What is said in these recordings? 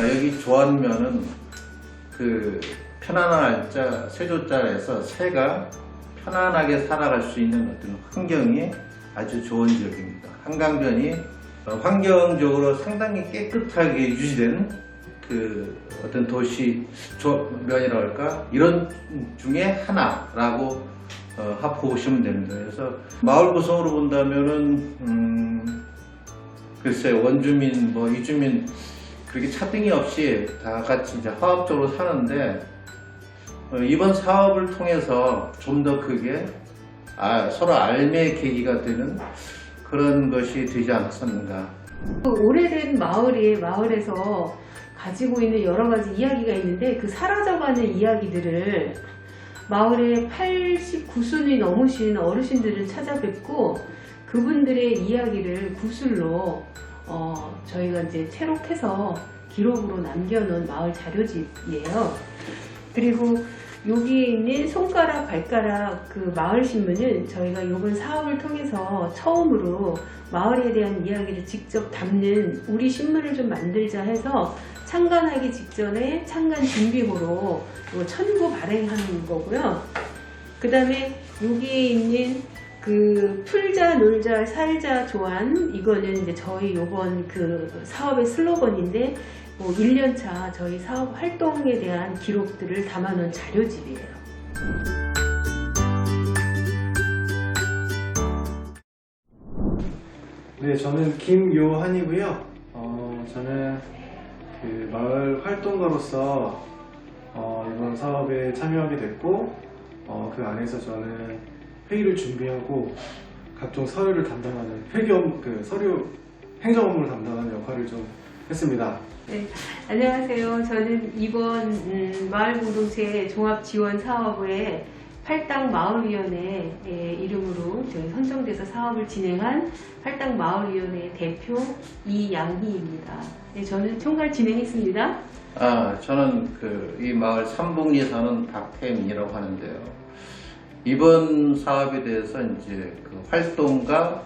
여기 조안면은 그 편안한 알자, 세조자에서 새가 편안하게 살아갈 수 있는 어떤 환경이 아주 좋은 지역입니다. 한강변이 환경적으로 상당히 깨끗하게 유지된 그 어떤 도시 면이라고 할까 이런 중에 하나라고 보시면 됩니다. 그래서 마을 구성으로 본다면은 글쎄 원주민 뭐 이주민 그렇게 차등이 없이 다 같이 이제 화합적으로 사는데 이번 사업을 통해서 좀 더 크게 서로 알매의 계기가 되는 그런 것이 되지 않았었는가. 오래된 마을에서 가지고 있는 여러 가지 이야기가 있는데 그 사라져가는 이야기들을 마을의 89순이 넘으신 어르신들을 찾아뵙고 그분들의 이야기를 구술로 저희가 이제 채록해서 기록으로 남겨놓은 마을 자료집이에요. 그리고 여기에 있는 손가락, 발가락 그 마을 신문은 저희가 이번 사업을 통해서 처음으로 마을에 대한 이야기를 직접 담는 우리 신문을 좀 만들자 해서 창간하기 직전에 창간 준비호로 천부 발행하는 거고요. 그 다음에 여기에 있는 그 풀자, 놀자, 살자, 조안 이거는 이제 저희 요번 그 사업의 슬로건인데 1년차 저희 사업 활동에 대한 기록들을 담아놓은 자료집이에요. 네, 저는 김요한이고요. 저는 그 마을 활동가로서 이번 사업에 참여하게 됐고 그 안에서 저는 회의를 준비하고 각종 서류를 담당하는 서류 행정 업무를 담당하는 역할을 좀 했습니다. 네, 안녕하세요. 저는 이번 마을 공동체 종합 지원 사업의 팔당 마을위원회 이름으로 저희 선정돼서 사업을 진행한 팔당 마을위원회 대표 이양희입니다. 네, 저는 총괄 진행했습니다. 저는 이 마을 삼봉리에 사는 박태민이라고 하는데요. 이번 사업에 대해서 이제 그 활동가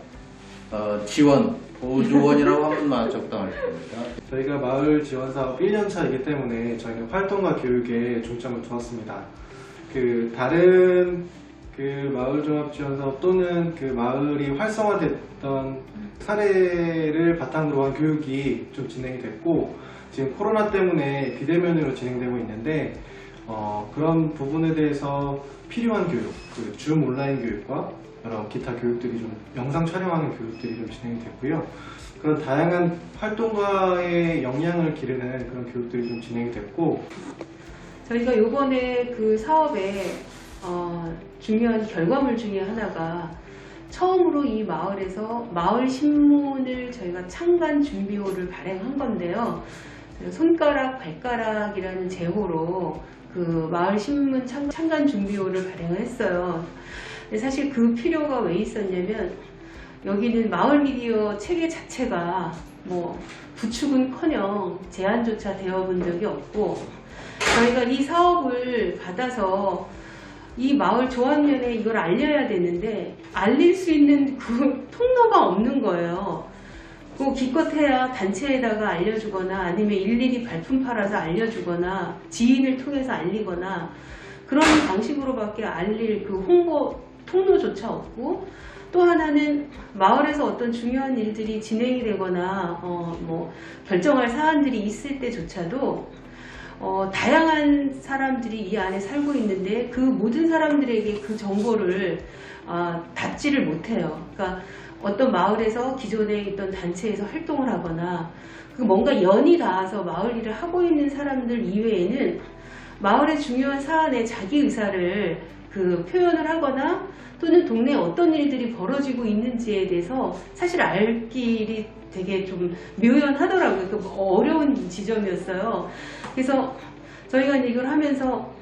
지원 보조원이라고 하면 적당할 겁니다. 저희가 마을 지원 사업 1년차이기 때문에 저희는 활동가 교육에 중점을 두었습니다. 다른 마을 종합 지원 사업 또는 그 마을이 활성화됐던 사례를 바탕으로 한 교육이 좀 진행이 됐고 지금 코로나 때문에 비대면으로 진행되고 있는데 그런 부분에 대해서 필요한 교육, 줌 온라인 교육과 여러 기타 교육들이 좀 영상 촬영하는 교육들이 좀 진행이 됐고요. 그런 다양한 활동가의 역량을 기르는 그런 교육들이 좀 진행이 됐고 저희가 요번에 그 사업에 중요한 결과물 중에 하나가 처음으로 이 마을에서 마을 신문을 저희가 창간 준비호를 발행한 건데요. 손가락, 발가락이라는 제호로 그 마을 신문 창간 준비호를 발행을 했어요. 근데 사실 그 필요가 왜 있었냐면 여기는 마을 미디어 체계 자체가 구축은커녕 제안조차 되어본 적이 없고 저희가 이 사업을 받아서 이 마을 조합면에 이걸 알려야 되는데 알릴 수 있는 그 통로가 없는 거예요. 기껏해야 단체에다가 알려주거나 아니면 일일이 발품 팔아서 알려주거나 지인을 통해서 알리거나 그런 방식으로밖에 알릴 그 홍보 통로조차 없고 또 하나는 마을에서 어떤 중요한 일들이 진행이 되거나 결정할 사안들이 있을 때조차도 다양한 사람들이 이 안에 살고 있는데 그 모든 사람들에게 그 정보를 닿지를 못해요. 그러니까 어떤 마을에서 기존에 있던 단체에서 활동을 하거나 뭔가 연이 닿아서 마을 일을 하고 있는 사람들 이외에는 마을의 중요한 사안에 자기 의사를 표현을 하거나 또는 동네에 어떤 일들이 벌어지고 있는지에 대해서 사실 알 길이 되게 좀 묘연하더라고요. 어려운 지점이었어요. 그래서 저희가 이제 이걸 하면서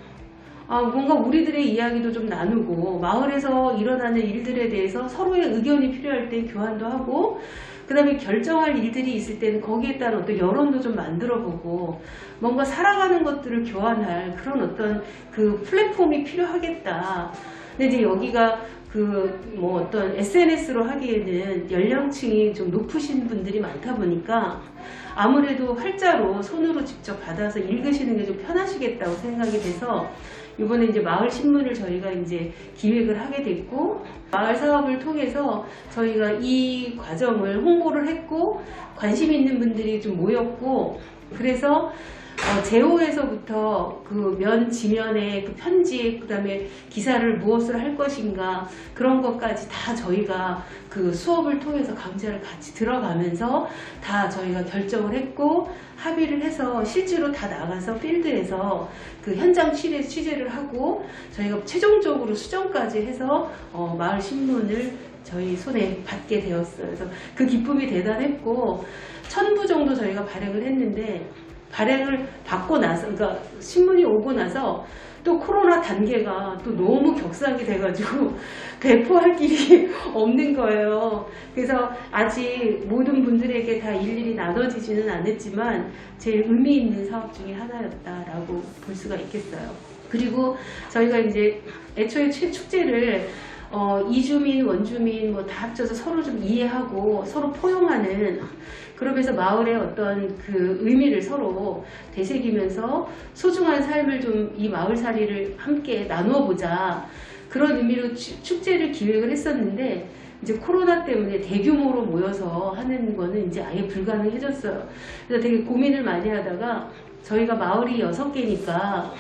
뭔가 우리들의 이야기도 좀 나누고 마을에서 일어나는 일들에 대해서 서로의 의견이 필요할 때 교환도 하고 그 다음에 결정할 일들이 있을 때는 거기에 따른 어떤 여론도 좀 만들어보고 뭔가 살아가는 것들을 교환할 그런 어떤 그 플랫폼이 필요하겠다. 근데 이제 여기가 뭐 어떤 SNS로 하기에는 연령층이 좀 높으신 분들이 많다 보니까 아무래도 활자로 손으로 직접 받아서 읽으시는 게 좀 편하시겠다고 생각이 돼서 이번에 이제 마을 신문을 저희가 이제 기획을 하게 됐고, 마을 사업을 통해서 저희가 이 과정을 홍보를 했고 관심 있는 분들이 좀 모였고, 그래서 제호에서부터 그 면 지면에 그 편지, 그 다음에 기사를 무엇을 할 것인가, 그런 것까지 다 저희가 그 수업을 통해서 강좌를 같이 들어가면서 다 저희가 결정을 했고 합의를 해서 실제로 다 나가서 필드에서 그 현장 취재를 하고 저희가 최종적으로 수정까지 해서 마을 신문을 저희 손에 받게 되었어요. 그래서 그 기쁨이 대단했고, 1000부 정도 저희가 발행을 했는데, 발행을 받고 나서, 그러니까 신문이 오고 나서 또 코로나 단계가 또 너무 격상이 돼가지고 배포할 길이 없는 거예요. 그래서 아직 모든 분들에게 다 일일이 나눠지지는 않았지만 제일 의미 있는 사업 중에 하나였다라고 볼 수가 있겠어요. 그리고 저희가 이제 애초에 축제를 이주민, 원주민 뭐 다 합쳐서 서로 좀 이해하고 서로 포용하는, 그러면서 마을의 어떤 그 의미를 서로 되새기면서 소중한 삶을 좀 이 마을살이를 함께 나누어 보자, 그런 의미로 축제를 기획을 했었는데, 이제 코로나 때문에 대규모로 모여서 하는 거는 이제 아예 불가능해졌어요. 그래서 되게 고민을 많이 하다가 저희가 마을이 6개니까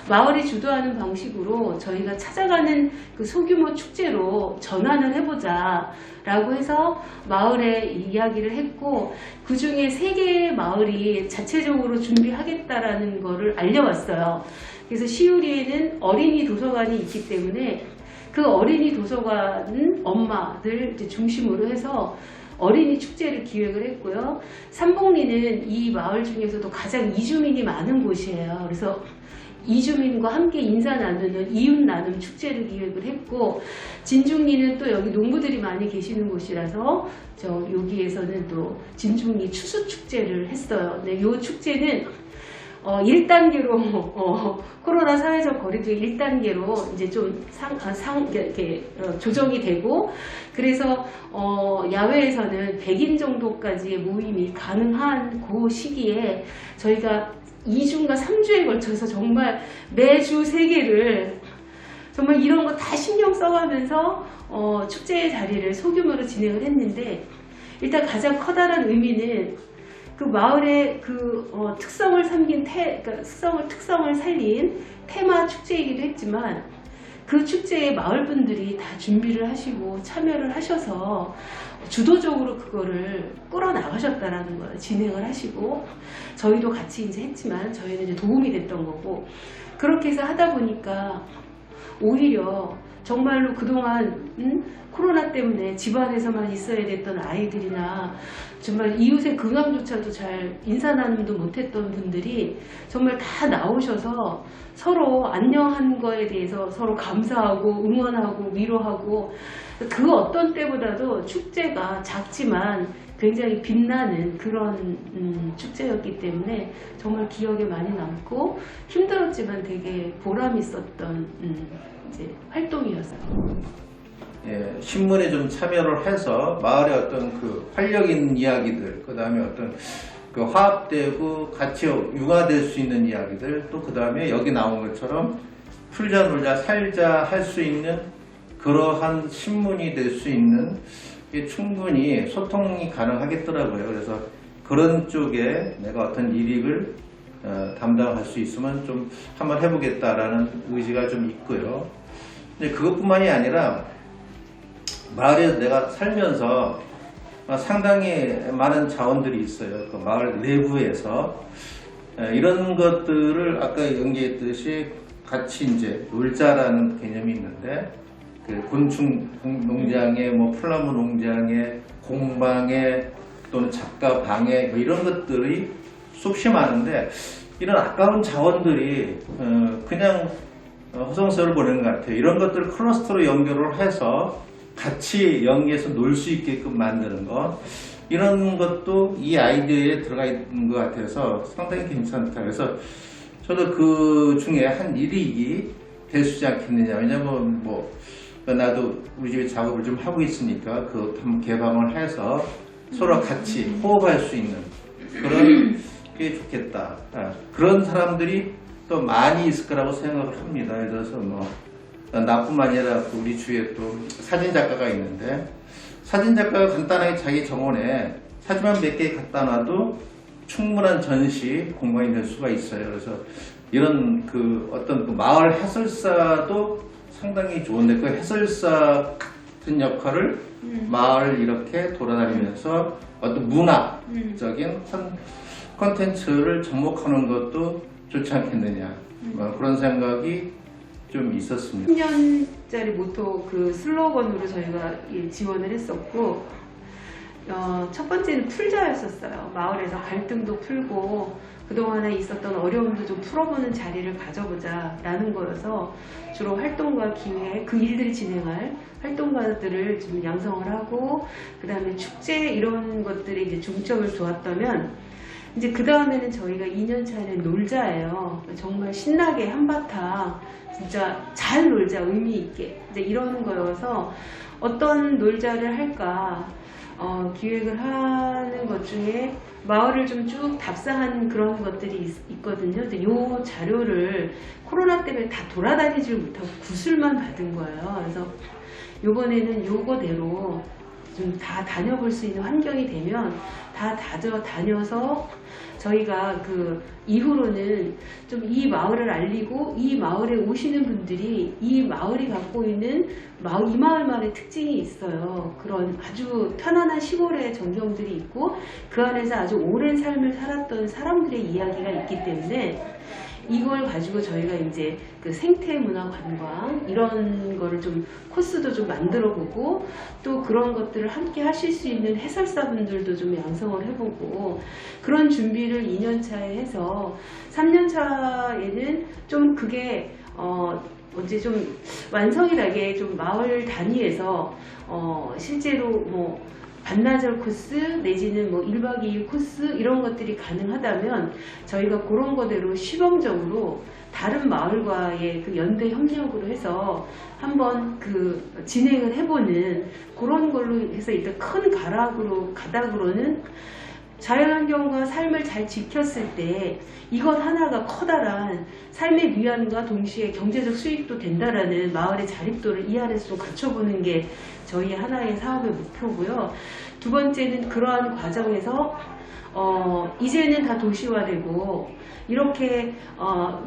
마을이 주도하는 방식으로 저희가 찾아가는 그 소규모 축제로 전환을 해보자 라고 해서 마을에 이야기를 했고, 그 중에 3개의 마을이 자체적으로 준비하겠다라는 거를 알려왔어요. 그래서 시우리에는 어린이 도서관이 있기 때문에 그 어린이 도서관 엄마들 중심으로 해서 어린이 축제를 기획을 했고요. 삼봉리는 이 마을 중에서도 가장 이주민이 많은 곳이에요. 그래서 이주민과 함께 인사 나누는 이웃 나눔 축제를 기획을 했고, 진중리는 또 여기 농부들이 많이 계시는 곳이라서 여기에서는 또 진중리 추수 축제를 했어요. 네, 이 축제는 1단계로 코로나 사회적 거리두기 1단계로 이제 좀 이렇게 조정이 되고, 그래서 야외에서는 100인 정도까지의 모임이 가능한 그 시기에 저희가 2주인가 3주에 걸쳐서 정말 매주 3개를 정말 이런 거 다 신경 써가면서 축제의 자리를 소규모로 진행을 했는데, 일단 가장 커다란 의미는 그 마을의 그 특성을 삼긴 그러니까 특성을 살린 테마 축제이기도 했지만, 그 축제에 마을 분들이 다 준비를 하시고 참여를 하셔서 주도적으로 그거를 끌어나가셨다라는 거예요. 진행을 하시고 저희도 같이 이제 했지만 저희는 이제 도움이 됐던 거고, 그렇게 해서 하다 보니까 오히려 정말로 그동안 코로나 때문에 집안에서만 있어야 됐던 아이들이나 정말 이웃의 근황조차도 잘 인사 나눔도 못했던 분들이 정말 다 나오셔서 서로 안녕한 거에 대해서 서로 감사하고 응원하고 위로하고, 그 어떤 때보다도 축제가 작지만 굉장히 빛나는 그런 축제였기 때문에 정말 기억에 많이 남고 힘들었지만 되게 보람 있었던 이제 활동이었어요. 예, 신문에 좀 참여를 해서 마을의 어떤 그 활력 있는 이야기들, 그 다음에 어떤 그 화합되고 같이 융화될 수 있는 이야기들, 또 그 다음에 여기 나온 것처럼 풀자 놀자 살자 할 수 있는 그러한 신문이 될 수 있는 게 충분히 소통이 가능하겠더라고요. 그래서 그런 쪽에 내가 어떤 일익을 담당할 수 있으면 좀 한번 해보겠다라는 의지가 좀 있고요. 근데 그것뿐만이 아니라 마을에 내가 살면서 상당히 많은 자원들이 있어요. 그 마을 내부에서 이런 것들을 아까 연기했듯이 같이 이제 놀자라는 개념이 있는데, 그 곤충 농장에 뭐 플라무 농장에 공방에 또는 작가 방에 뭐 이런 것들이 수없이 많은데, 이런 아까운 자원들이 그냥 허송세월을 보내는 것 같아요. 이런 것들을 클러스터로 연결을 해서 같이 연계해서 놀 수 있게끔 만드는 것, 이런 것도 이 아이디어에 들어가 있는 것 같아서 상당히 괜찮다. 그래서 저도 그 중에 한 일익이 될 수 있지 않겠느냐. 왜냐면 뭐 나도 우리 집에 작업을 좀 하고 있으니까 그것 한번 개방을 해서 서로 같이 호흡할 수 있는 그런 게 좋겠다. 그런 사람들이 또 많이 있을 거라고 생각을 합니다. 예를 들어서 뭐 나뿐만 아니라 우리 주위에 또 사진 작가가 있는데 사진 작가가 간단하게 자기 정원에 사진만 몇 개 갖다 놔도 충분한 전시 공간이 될 수가 있어요. 그래서 이런 그 어떤 그 마을 해설사도 상당히 좋은데 그 해설사 같은 역할을 마을 이렇게 돌아다니면서 어떤 문화적인 콘텐츠를 접목하는 것도 좋지 않겠느냐 뭐 그런 생각이 좀 있었습니다. 10년짜리 모토 그 슬로건으로 저희가 지원을 했었고 첫 번째는 풀자였었어요. 마을에서 갈등도 풀고 그동안에 있었던 어려움도 좀 풀어보는 자리를 가져보자 라는 거여서 주로 활동가 기획, 그 일들을 진행할 활동가들을 좀 양성을 하고 그 다음에 축제 이런 것들에 이제 중점을 두었다면 이제 그 다음에는 저희가 2년 차에는 놀자예요. 정말 신나게 한바탕 진짜 잘 놀자 의미 있게 이제 이런 거여서 어떤 놀자를 할까 기획을 하는 것 중에 마을을 좀 쭉 답사한 그런 것들이 있거든요. 근데 요 자료를 코로나 때문에 다 돌아다니질 못하고 구술만 받은 거예요. 그래서 요번에는 요거대로 좀 다 다녀볼 수 있는 환경이 되면 다 다녀서 저희가 그 이후로는 좀 이 마을을 알리고 이 마을에 오시는 분들이 이 마을이 갖고 있는 이 마을만의 특징이 있어요. 그런 아주 편안한 시골의 전경들이 있고 그 안에서 아주 오랜 삶을 살았던 사람들의 이야기가 있기 때문에 이걸 가지고 저희가 이제 그 생태문화관광 이런 거를 좀 코스도 좀 만들어 보고 또 그런 것들을 함께 하실 수 있는 해설사분들도 좀 양성을 해보고 그런 준비를 2년차에 해서 3년차에는 좀 그게 언제 좀 완성이 나게 좀 마을 단위에서 실제로 뭐 반나절 코스 내지는 뭐 1박 2일 코스 이런 것들이 가능하다면 저희가 그런 거대로 시범적으로 다른 마을과의 그 연대 협력으로 해서 한번 그 진행을 해보는 그런 걸로 해서 일단 큰 가닥으로는 자연환경과 삶을 잘 지켰을 때 이것 하나가 커다란 삶의 위안과 동시에 경제적 수익도 된다라는 마을의 자립도를 이 안에서 갖춰보는 게 저희 하나의 사업의 목표고요. 두 번째는 그러한 과정에서 이제는 다 도시화되고 이렇게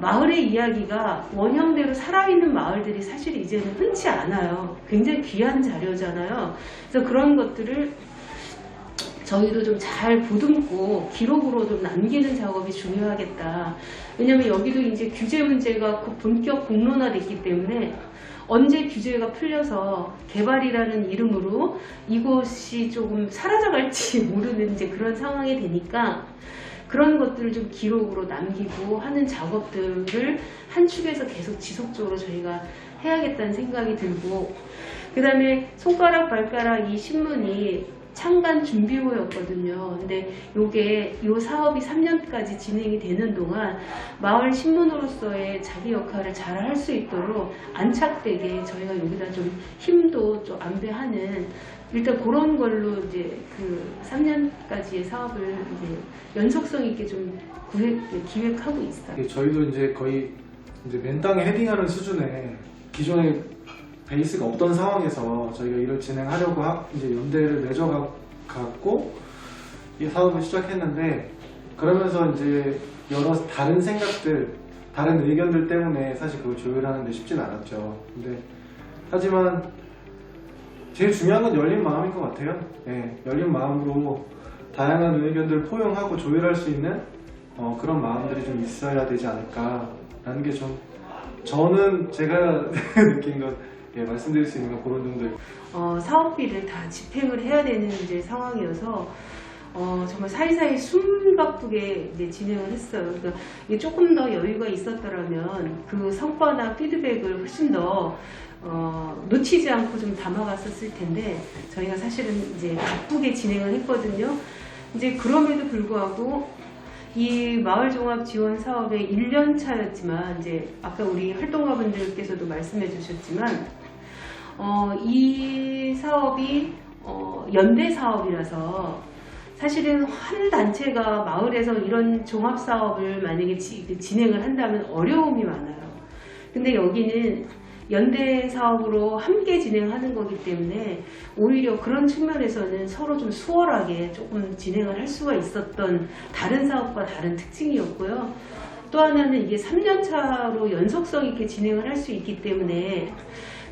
마을의 이야기가 원형대로 살아있는 마을들이 사실 이제는 흔치 않아요. 굉장히 귀한 자료잖아요. 그래서 그런 것들을 저희도 좀 잘 보듬고 기록으로 좀 남기는 작업이 중요하겠다. 왜냐면 여기도 이제 규제 문제가 본격 공론화됐기 때문에 언제 규제가 풀려서 개발이라는 이름으로 이곳이 조금 사라져갈지 모르는 이제 그런 상황이 되니까 그런 것들을 좀 기록으로 남기고 하는 작업들을 한 축에서 계속 지속적으로 저희가 해야겠다는 생각이 들고 그 다음에 손가락 발가락 이 신문이 창간 준비호였거든요. 근데 요 사업이 3년까지 진행이 되는 동안 마을 신문으로서의 자기 역할을 잘 할 수 있도록 안착되게 저희가 여기다 좀 힘도 좀 안배하는 일단 그런 걸로 이제 그 3년까지의 사업을 이제 연속성 있게 좀 기획하고 있어요. 저희도 이제 거의 이제 맨 땅에 헤딩하는 수준의 기존의 베이스가 없던 상황에서 저희가 이를 진행하려고 이제 연대를 맺어갖고 이 사업을 시작했는데 그러면서 이제 여러 다른 생각들, 다른 의견들 때문에 사실 그걸 조율하는 데 쉽진 않았죠. 근데 하지만 제일 중요한 건 열린 마음인 것 같아요. 네, 열린 마음으로 다양한 의견들을 포용하고 조율할 수 있는 그런 마음들이 좀 있어야 되지 않을까라는 게 좀 저는 제가 느낀 것 말씀드릴 수 있는 건 그런 정도예요. 사업비를 다 집행을 해야 되는 이제 상황이어서 정말 사이사이 숨가쁘게 이제 진행을 했어요. 그러니까 이게 조금 더 여유가 있었더라면 그 성과나 피드백을 훨씬 더 놓치지 않고 좀 담아갔었을 텐데 저희가 사실은 이제 바쁘게 진행을 했거든요. 이제 그럼에도 불구하고 이 마을종합지원사업의 1년 차였지만 이제 아까 우리 활동가분들께서도 말씀해 주셨지만 이 사업이 연대 사업이라서 사실은 한 단체가 마을에서 이런 종합 사업을 만약에 진행을 한다면 어려움이 많아요. 근데 여기는 연대 사업으로 함께 진행하는 거기 때문에 오히려 그런 측면에서는 서로 좀 수월하게 조금 진행을 할 수가 있었던 다른 사업과 다른 특징이었고요. 또 하나는 이게 3년차로 연속성 있게 진행을 할 수 있기 때문에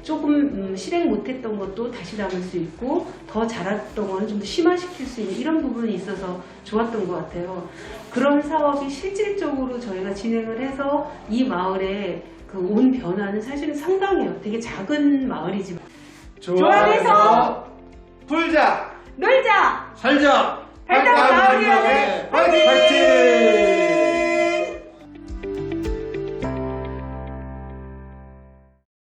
조금 실행 못했던 것도 다시 담을 수 있고 더 잘했던 거는 좀 더 심화시킬 수 있는 이런 부분이 있어서 좋았던 것 같아요. 그런 사업이 실질적으로 저희가 진행을 해서 이 마을에 그 온 변화는 사실은 상당해요. 되게 작은 마을이지만 좋아해서 풀자, 놀자! 살자, 발달 마을위원회